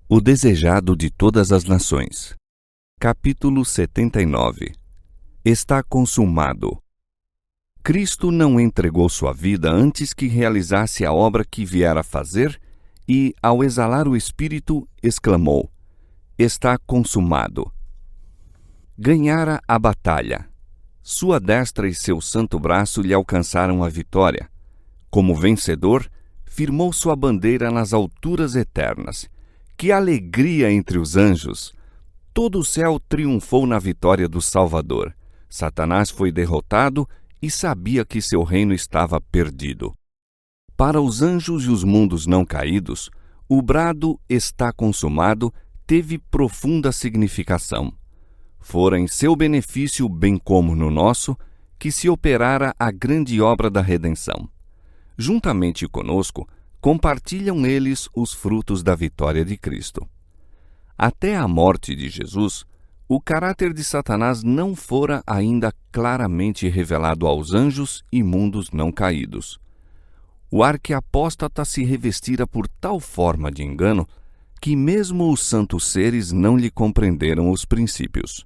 O desejado de todas as nações. Capítulo 79. Está consumado. Cristo não entregou sua vida antes que realizasse a obra que viera fazer e, ao exalar o Espírito, exclamou: Está consumado. Ganhara a batalha. Sua destra e seu santo braço lhe alcançaram a vitória. Como vencedor, firmou sua bandeira nas alturas eternas. Que alegria entre os anjos! Todo o céu triunfou na vitória do Salvador. Satanás foi derrotado e sabia que seu reino estava perdido. Para os anjos e os mundos não caídos, o brado "está consumado" teve profunda significação. Fora em seu benefício, bem como no nosso, que se operara a grande obra da redenção. Juntamente conosco, compartilham eles os frutos da vitória de Cristo. Até a morte de Jesus, o caráter de Satanás não fora ainda claramente revelado aos anjos e mundos não caídos. O arquiapóstata se revestira por tal forma de engano que mesmo os santos seres não lhe compreenderam os princípios.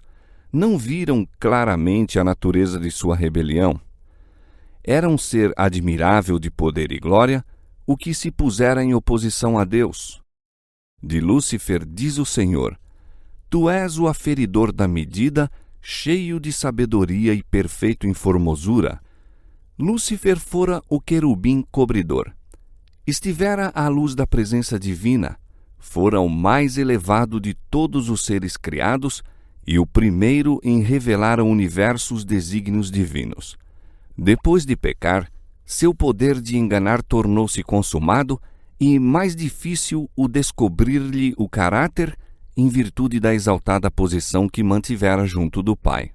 Não viram claramente a natureza de sua rebelião. Era um ser admirável de poder e glória, o que se pusera em oposição a Deus. De Lúcifer diz o Senhor: Tu és o aferidor da medida, cheio de sabedoria e perfeito em formosura. Lúcifer fora o querubim cobridor. Estivera à luz da presença divina, fora o mais elevado de todos os seres criados e o primeiro em revelar ao universo os desígnios divinos. Depois de pecar, seu poder de enganar tornou-se consumado e mais difícil o descobrir-lhe o caráter em virtude da exaltada posição que mantivera junto do Pai.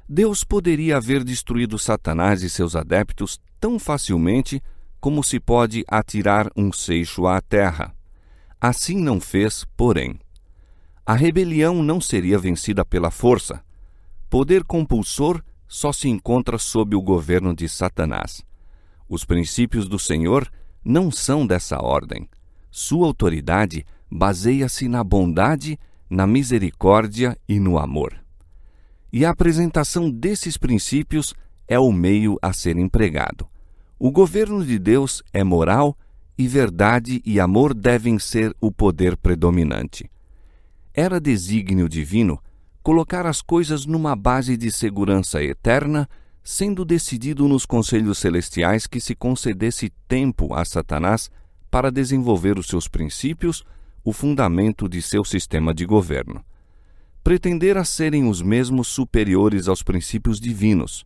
Deus poderia haver destruído Satanás e seus adeptos tão facilmente como se pode atirar um seixo à terra. Assim não fez, porém. A rebelião não seria vencida pela força. Poder compulsor só se encontra sob o governo de Satanás. Os princípios do Senhor não são dessa ordem. Sua autoridade baseia-se na bondade, na misericórdia e no amor. E a apresentação desses princípios é o meio a ser empregado. O governo de Deus é moral e verdade e amor devem ser o poder predominante. Era desígnio divino colocar as coisas numa base de segurança eterna, sendo decidido nos conselhos celestiais que se concedesse tempo a Satanás para desenvolver os seus princípios, o fundamento de seu sistema de governo. Pretendera serem os mesmos superiores aos princípios divinos.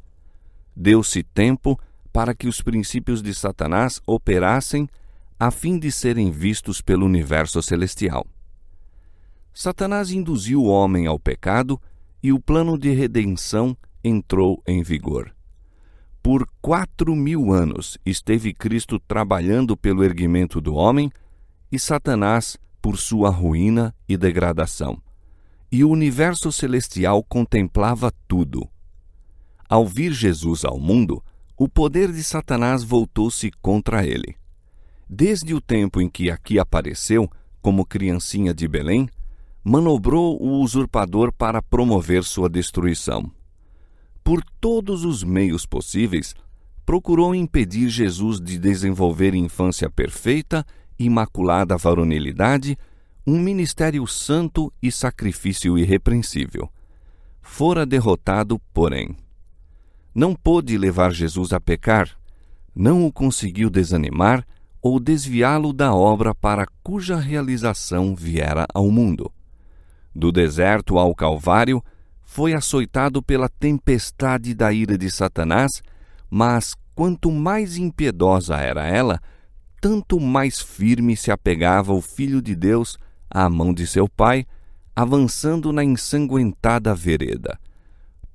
Deu-se tempo para que os princípios de Satanás operassem a fim de serem vistos pelo universo celestial. Satanás induziu o homem ao pecado e o plano de redenção entrou em vigor. Por 4.000 anos esteve Cristo trabalhando pelo erguimento do homem e Satanás por sua ruína e degradação. E o universo celestial contemplava tudo. Ao vir Jesus ao mundo, o poder de Satanás voltou-se contra ele. Desde o tempo em que aqui apareceu, como criancinha de Belém, manobrou o usurpador para promover sua destruição. Por todos os meios possíveis, procurou impedir Jesus de desenvolver infância perfeita, imaculada varonilidade, um ministério santo e sacrifício irrepreensível. Fora derrotado, porém. Não pôde levar Jesus a pecar, não o conseguiu desanimar ou desviá-lo da obra para cuja realização viera ao mundo. Do deserto ao Calvário, foi açoitado pela tempestade da ira de Satanás, mas quanto mais impiedosa era ela, tanto mais firme se apegava o Filho de Deus à mão de seu Pai, avançando na ensanguentada vereda.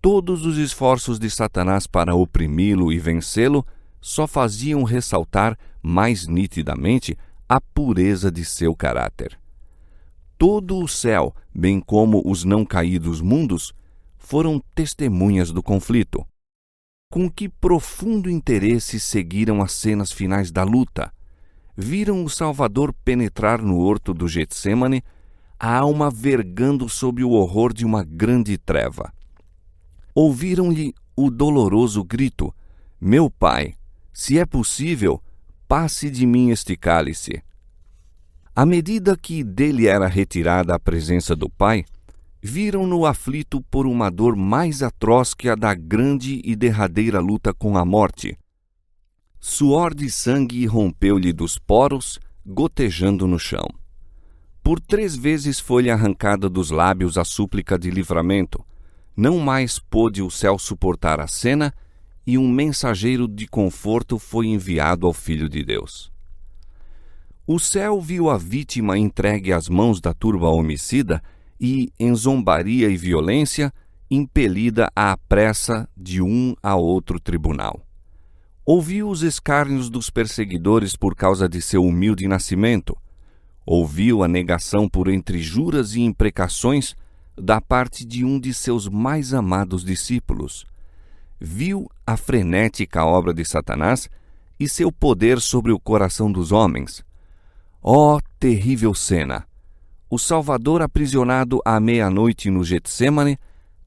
Todos os esforços de Satanás para oprimi-lo e vencê-lo só faziam ressaltar mais nitidamente a pureza de seu caráter. Todo o céu, bem como os não caídos mundos, foram testemunhas do conflito. Com que profundo interesse seguiram as cenas finais da luta. Viram o Salvador penetrar no horto do Getsêmane, a alma vergando sob o horror de uma grande treva. Ouviram-lhe o doloroso grito: Meu Pai, se é possível, passe de mim este cálice. À medida que dele era retirada a presença do Pai, viram-no aflito por uma dor mais atroz que a da grande e derradeira luta com a morte. Suor de sangue rompeu-lhe dos poros, gotejando no chão. Por 3 vezes foi-lhe arrancada dos lábios a súplica de livramento. Não mais pôde o céu suportar a cena, e um mensageiro de conforto foi enviado ao Filho de Deus. O céu viu a vítima entregue às mãos da turba homicida e, em zombaria e violência, impelida à pressa de um a outro tribunal. Ouviu os escárnios dos perseguidores por causa de seu humilde nascimento. Ouviu a negação por entre juras e imprecações da parte de um de seus mais amados discípulos. Viu a frenética obra de Satanás e seu poder sobre o coração dos homens. Ó terrível cena! O Salvador aprisionado à meia-noite no Getsêmane,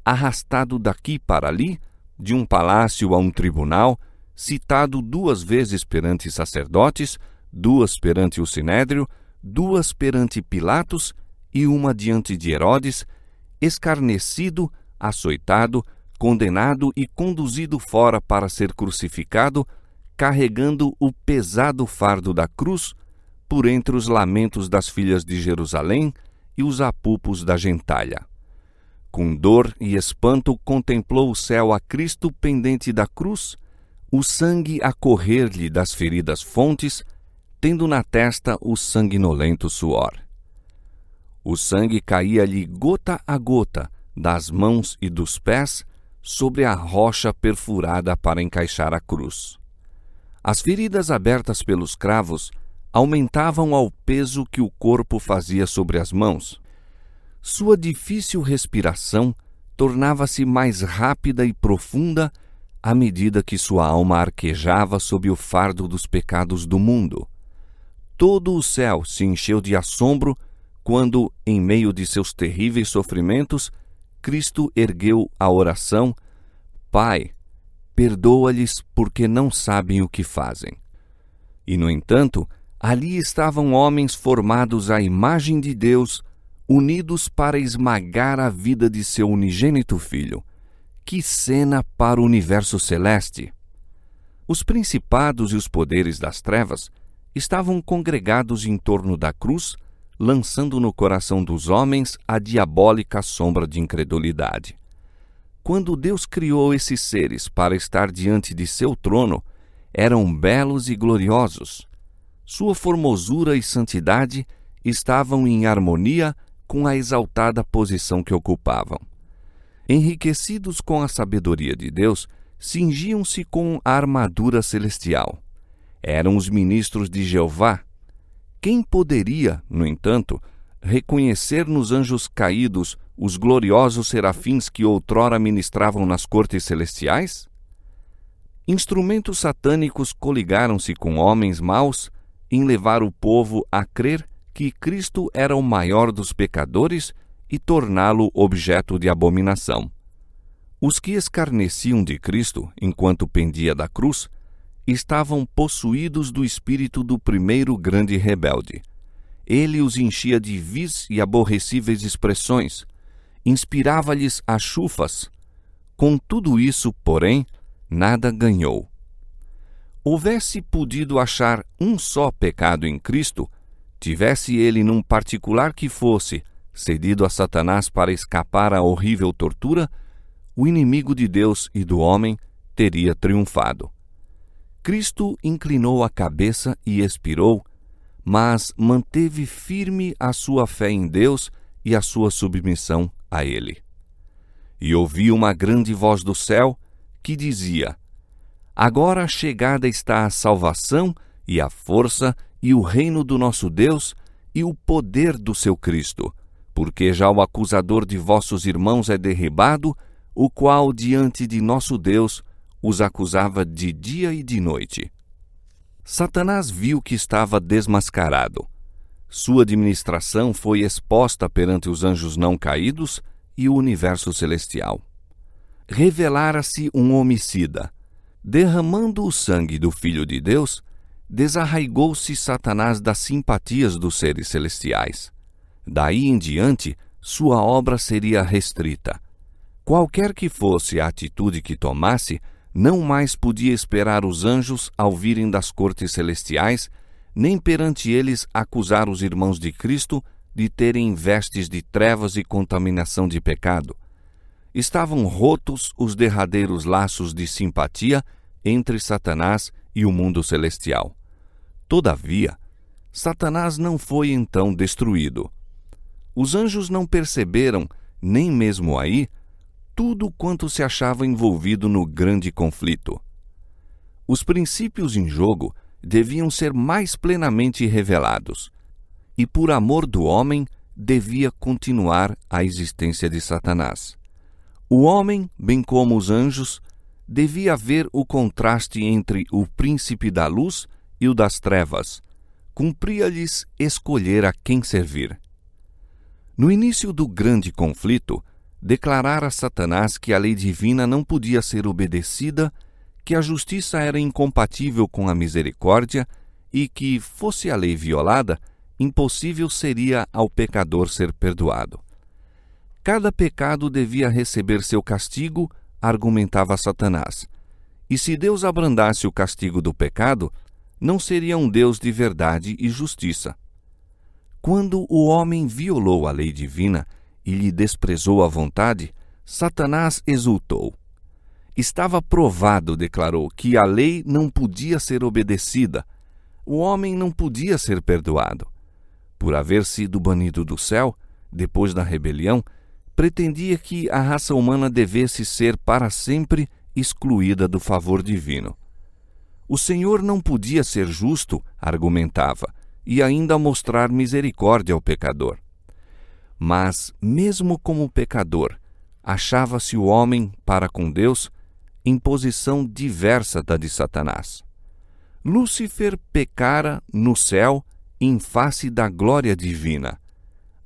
arrastado daqui para ali, de um palácio a um tribunal, citado 2 vezes perante sacerdotes, 2 perante o Sinédrio, 2 perante Pilatos e 1 diante de Herodes, escarnecido, açoitado, condenado e conduzido fora para ser crucificado, carregando o pesado fardo da cruz, por entre os lamentos das filhas de Jerusalém e os apupos da gentalha. Com dor e espanto contemplou o céu a Cristo pendente da cruz, o sangue a correr-lhe das feridas fontes, tendo na testa o sanguinolento suor. O sangue caía-lhe gota a gota das mãos e dos pés sobre a rocha perfurada para encaixar a cruz. As feridas abertas pelos cravos aumentavam ao peso que o corpo fazia sobre as mãos. Sua difícil respiração tornava-se mais rápida e profunda à medida que sua alma arquejava sob o fardo dos pecados do mundo. Todo o céu se encheu de assombro quando, em meio de seus terríveis sofrimentos, Cristo ergueu a oração: Pai, perdoa-lhes porque não sabem o que fazem. E, no entanto, ali estavam homens formados à imagem de Deus, unidos para esmagar a vida de seu unigênito Filho. Que cena para o universo celeste! Os principados e os poderes das trevas estavam congregados em torno da cruz, lançando no coração dos homens a diabólica sombra de incredulidade. Quando Deus criou esses seres para estar diante de seu trono, eram belos e gloriosos. Sua formosura e santidade estavam em harmonia com a exaltada posição que ocupavam. Enriquecidos com a sabedoria de Deus, cingiam-se com a armadura celestial. Eram os ministros de Jeová. Quem poderia, no entanto, reconhecer nos anjos caídos os gloriosos serafins que outrora ministravam nas cortes celestiais? Instrumentos satânicos coligaram-se com homens maus em levar o povo a crer que Cristo era o maior dos pecadores e torná-lo objeto de abominação. Os que escarneciam de Cristo enquanto pendia da cruz estavam possuídos do espírito do primeiro grande rebelde. Ele os enchia de vis e aborrecíveis expressões, inspirava-lhes achufas. Com tudo isso, porém, nada ganhou. Houvesse podido achar um só pecado em Cristo, tivesse ele, num particular que fosse, cedido a Satanás para escapar à horrível tortura, o inimigo de Deus e do homem teria triunfado. Cristo inclinou a cabeça e expirou, mas manteve firme a sua fé em Deus e a sua submissão a Ele. E ouvi uma grande voz do céu que dizia: Agora chegada está a salvação e a força e o reino do nosso Deus e o poder do seu Cristo, porque já o acusador de vossos irmãos é derribado, o qual diante de nosso Deus os acusava de dia e de noite. Satanás viu que estava desmascarado. Sua administração foi exposta perante os anjos não caídos e o universo celestial. Revelara-se um homicida. Derramando o sangue do Filho de Deus, desarraigou-se Satanás das simpatias dos seres celestiais. Daí em diante, sua obra seria restrita. Qualquer que fosse a atitude que tomasse, não mais podia esperar os anjos ao virem das cortes celestiais, nem perante eles acusar os irmãos de Cristo de terem vestes de trevas e contaminação de pecado. Estavam rotos os derradeiros laços de simpatia entre Satanás e o mundo celestial. Todavia, Satanás não foi então destruído. Os anjos não perceberam, nem mesmo aí, tudo quanto se achava envolvido no grande conflito. Os princípios em jogo deviam ser mais plenamente revelados, e por amor do homem devia continuar a existência de Satanás. O homem, bem como os anjos, devia ver o contraste entre o príncipe da luz e o das trevas. Cumpria-lhes escolher a quem servir. No início do grande conflito, declarara Satanás que a lei divina não podia ser obedecida, que a justiça era incompatível com a misericórdia e que, fosse a lei violada, impossível seria ao pecador ser perdoado. Cada pecado devia receber seu castigo, argumentava Satanás. E se Deus abrandasse o castigo do pecado, não seria um Deus de verdade e justiça. Quando o homem violou a lei divina e lhe desprezou a vontade, Satanás exultou. Estava provado, declarou, que a lei não podia ser obedecida. O homem não podia ser perdoado. Por haver sido banido do céu, depois da rebelião, pretendia que a raça humana devesse ser para sempre excluída do favor divino. O Senhor não podia ser justo, argumentava, e ainda mostrar misericórdia ao pecador. Mas, mesmo como pecador, achava-se o homem, para com Deus, em posição diversa da de Satanás. Lúcifer pecara no céu em face da glória divina.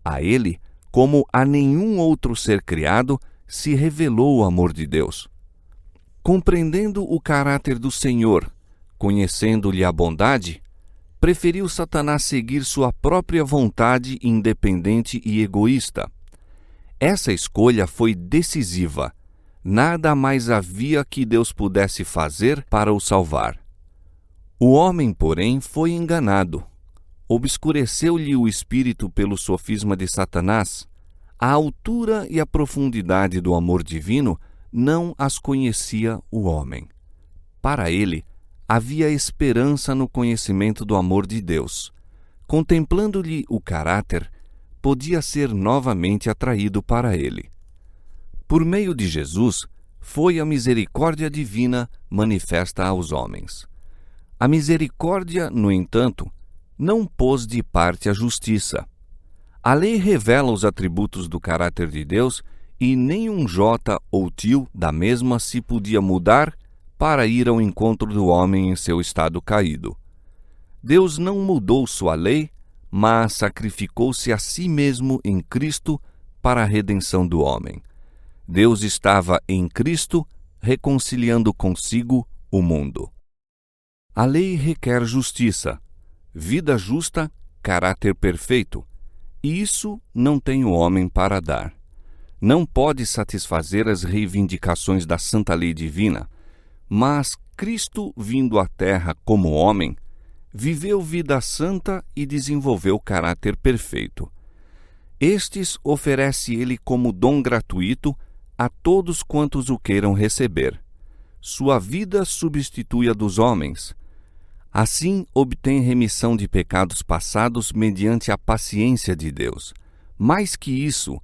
A ele, como a nenhum outro ser criado, se revelou o amor de Deus. Compreendendo o caráter do Senhor, conhecendo-lhe a bondade, preferiu Satanás seguir sua própria vontade independente e egoísta. Essa escolha foi decisiva. Nada mais havia que Deus pudesse fazer para o salvar. O homem, porém, foi enganado. Obscureceu-lhe o espírito pelo sofisma de Satanás. A altura e a profundidade do amor divino não as conhecia o homem. Para ele, havia esperança no conhecimento do amor de Deus. Contemplando-lhe o caráter, podia ser novamente atraído para ele. Por meio de Jesus, foi a misericórdia divina manifesta aos homens. A misericórdia, no entanto, não pôs de parte a justiça. A lei revela os atributos do caráter de Deus e nem um jota ou tio da mesma se podia mudar para ir ao encontro do homem em seu estado caído. Deus não mudou sua lei, mas sacrificou-se a si mesmo em Cristo para a redenção do homem. Deus estava em Cristo reconciliando consigo o mundo. A lei requer justiça, vida justa, caráter perfeito, e isso não tem o homem para dar. Não pode satisfazer as reivindicações da santa lei divina, mas Cristo, vindo à terra como homem, viveu vida santa e desenvolveu caráter perfeito. Estes oferece ele como dom gratuito a todos quantos o queiram receber. Sua vida substitui a dos homens. Assim, obtém remissão de pecados passados mediante a paciência de Deus. Mais que isso,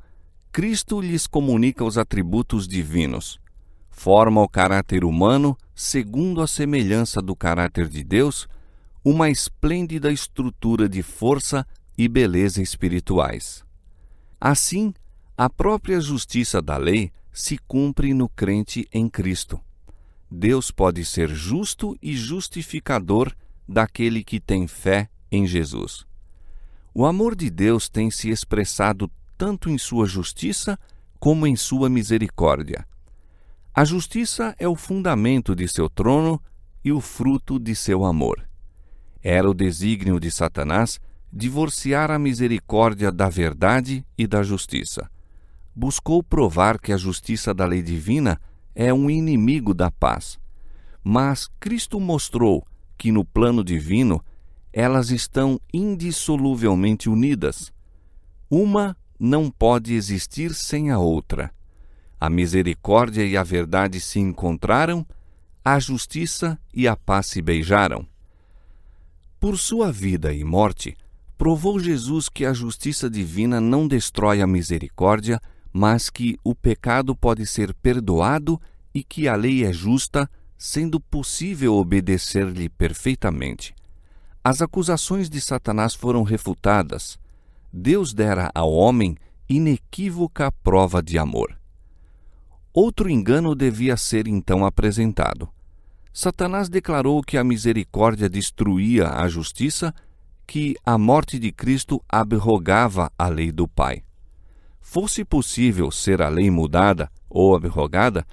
Cristo lhes comunica os atributos divinos. Forma o caráter humano, segundo a semelhança do caráter de Deus, uma esplêndida estrutura de força e beleza espirituais. Assim, a própria justiça da lei se cumpre no crente em Cristo. Deus pode ser justo e justificador daquele que tem fé em Jesus. O amor de Deus tem se expressado tanto em sua justiça como em sua misericórdia. A justiça é o fundamento de seu trono e o fruto de seu amor. Era o desígnio de Satanás divorciar a misericórdia da verdade e da justiça. Buscou provar que a justiça da lei divina é um inimigo da paz. Mas Cristo mostrou que no plano divino elas estão indissoluvelmente unidas. Uma não pode existir sem a outra. A misericórdia e a verdade se encontraram, a justiça e a paz se beijaram. Por sua vida e morte, provou Jesus que a justiça divina não destrói a misericórdia, mas que o pecado pode ser perdoado e que a lei é justa, sendo possível obedecer-lhe perfeitamente. As acusações de Satanás foram refutadas. Deus dera ao homem inequívoca prova de amor. Outro engano devia ser então apresentado. Satanás declarou que a misericórdia destruía a justiça, que a morte de Cristo abrogava a lei do Pai. Fosse possível ser a lei mudada ou abrogada,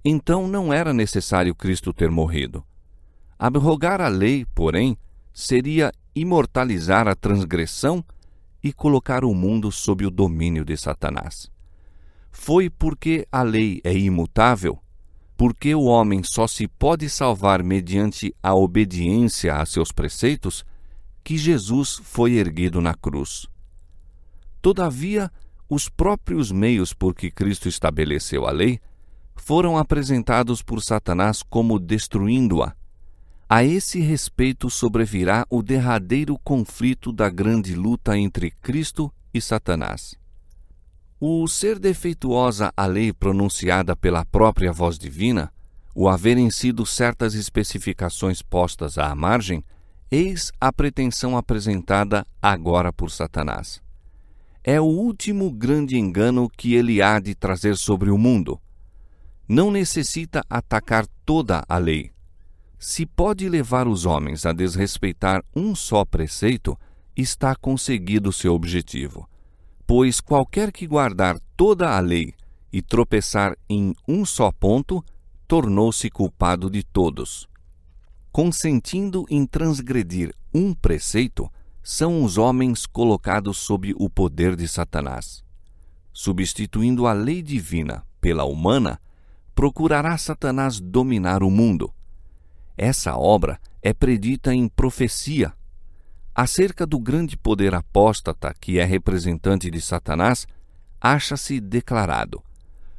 então não era necessário Cristo ter morrido. Abrogar a lei, porém, seria imortalizar a transgressão e colocar o mundo sob o domínio de Satanás. Foi porque a lei é imutável, porque o homem só se pode salvar mediante a obediência a seus preceitos, que Jesus foi erguido na cruz. Todavia, os próprios meios por que Cristo estabeleceu a lei foram apresentados por Satanás como destruindo-a. A esse respeito sobrevirá o derradeiro conflito da grande luta entre Cristo e Satanás. O ser defeituosa a lei pronunciada pela própria voz divina, o haverem sido certas especificações postas à margem, eis a pretensão apresentada agora por Satanás. É o último grande engano que ele há de trazer sobre o mundo. Não necessita atacar toda a lei. Se pode levar os homens a desrespeitar um só preceito, está conseguido seu objetivo. Pois qualquer que guardar toda a lei e tropeçar em um só ponto, tornou-se culpado de todos. Consentindo em transgredir um preceito, são os homens colocados sob o poder de Satanás. Substituindo a lei divina pela humana, procurará Satanás dominar o mundo. Essa obra é predita em profecia. Acerca do grande poder apóstata que é representante de Satanás, acha-se declarado: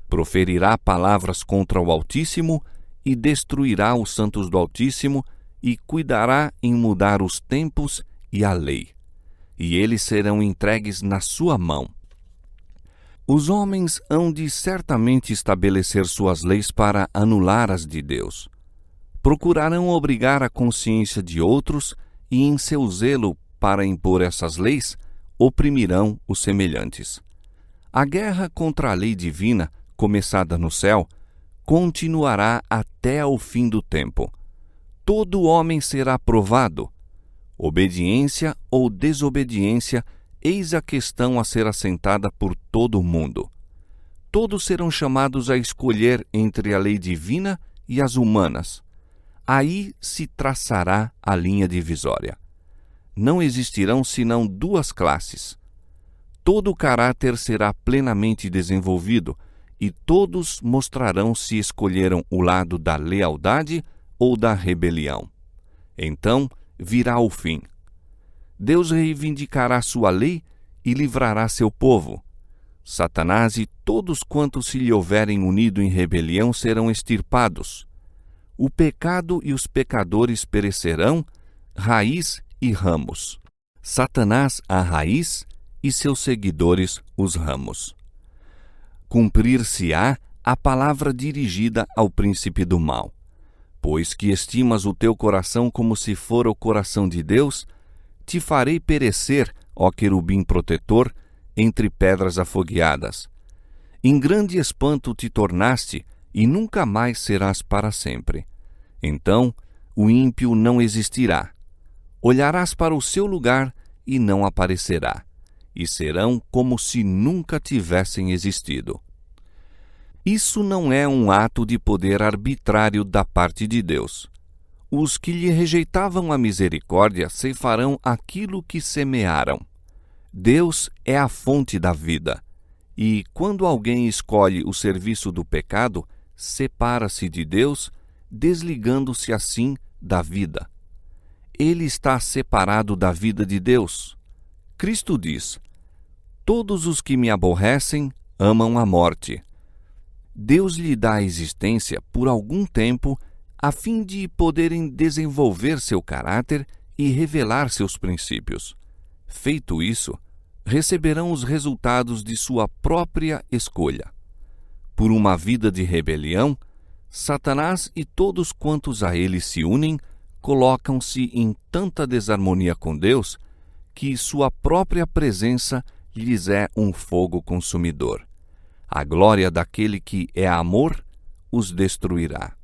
proferirá palavras contra o Altíssimo e destruirá os santos do Altíssimo e cuidará em mudar os tempos e a lei, e eles serão entregues na sua mão. Os homens hão de certamente estabelecer suas leis para anular as de Deus. Procurarão obrigar a consciência de outros e, em seu zelo para impor essas leis, oprimirão os semelhantes. A guerra contra a lei divina, começada no céu, continuará até ao fim do tempo. Todo homem será provado. Obediência ou desobediência, eis a questão a ser assentada por todo o mundo. Todos serão chamados a escolher entre a lei divina e as humanas. Aí se traçará a linha divisória. Não existirão senão duas classes. Todo o caráter será plenamente desenvolvido e todos mostrarão se escolheram o lado da lealdade ou da rebelião. Então virá o fim. Deus reivindicará sua lei e livrará seu povo. Satanás e todos quantos se lhe houverem unido em rebelião serão extirpados. O pecado e os pecadores perecerão, raiz e ramos. Satanás a raiz e seus seguidores os ramos. Cumprir-se-á a palavra dirigida ao príncipe do mal. Pois que estimas o teu coração como se fora o coração de Deus, te farei perecer, ó querubim protetor, entre pedras afogueadas. Em grande espanto te tornaste, e nunca mais serás para sempre. Então o ímpio não existirá. Olharás para o seu lugar, e não aparecerá, e serão como se nunca tivessem existido. Isso não é um ato de poder arbitrário da parte de Deus. Os que lhe rejeitavam a misericórdia ceifarão aquilo que semearam. Deus é a fonte da vida, e quando alguém escolhe o serviço do pecado, separa-se de Deus, desligando-se assim da vida. Ele está separado da vida de Deus. Cristo diz: todos os que me aborrecem amam a morte. Deus lhe dá a existência por algum tempo a fim de poderem desenvolver seu caráter e revelar seus princípios. Feito isso, receberão os resultados de sua própria escolha. Por uma vida de rebelião, Satanás e todos quantos a ele se unem colocam-se em tanta desarmonia com Deus que sua própria presença lhes é um fogo consumidor. A glória daquele que é amor os destruirá.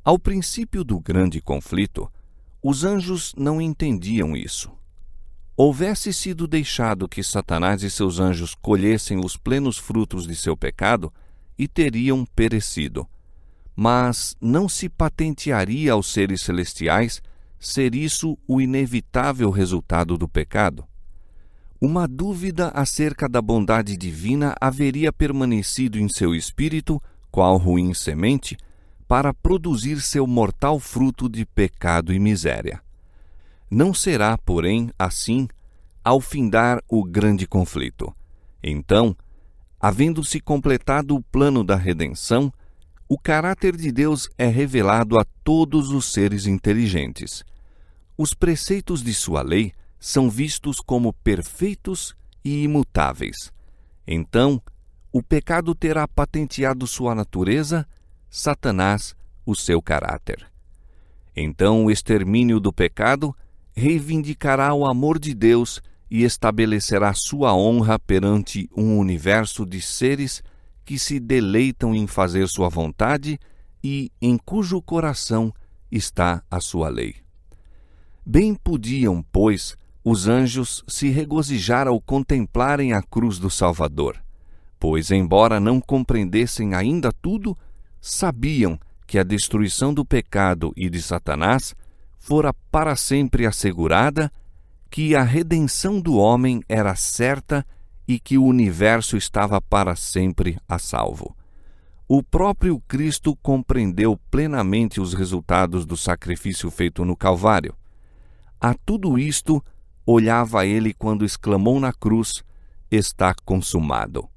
Ao princípio do grande conflito, os anjos não entendiam isso. Houvesse sido deixado que Satanás e seus anjos colhessem os plenos frutos de seu pecado, e teriam perecido. Mas não se patentearia aos seres celestiais ser isso o inevitável resultado do pecado? Uma dúvida acerca da bondade divina haveria permanecido em seu espírito, qual ruim semente, para produzir seu mortal fruto de pecado e miséria. Não será, porém, assim, ao findar o grande conflito. Então, havendo-se completado o plano da redenção, o caráter de Deus é revelado a todos os seres inteligentes. Os preceitos de sua lei são vistos como perfeitos e imutáveis. Então, o pecado terá patenteado sua natureza, Satanás o seu caráter. Então o extermínio do pecado reivindicará o amor de Deus e estabelecerá sua honra perante um universo de seres que se deleitam em fazer sua vontade e em cujo coração está a sua lei. Bem podiam, pois, os anjos se regozijar ao contemplarem a cruz do Salvador, pois, embora não compreendessem ainda tudo, sabiam que a destruição do pecado e de Satanás fora para sempre assegurada, que a redenção do homem era certa e que o universo estava para sempre a salvo. O próprio Cristo compreendeu plenamente os resultados do sacrifício feito no Calvário. A tudo isto olhava ele quando exclamou na cruz: está consumado.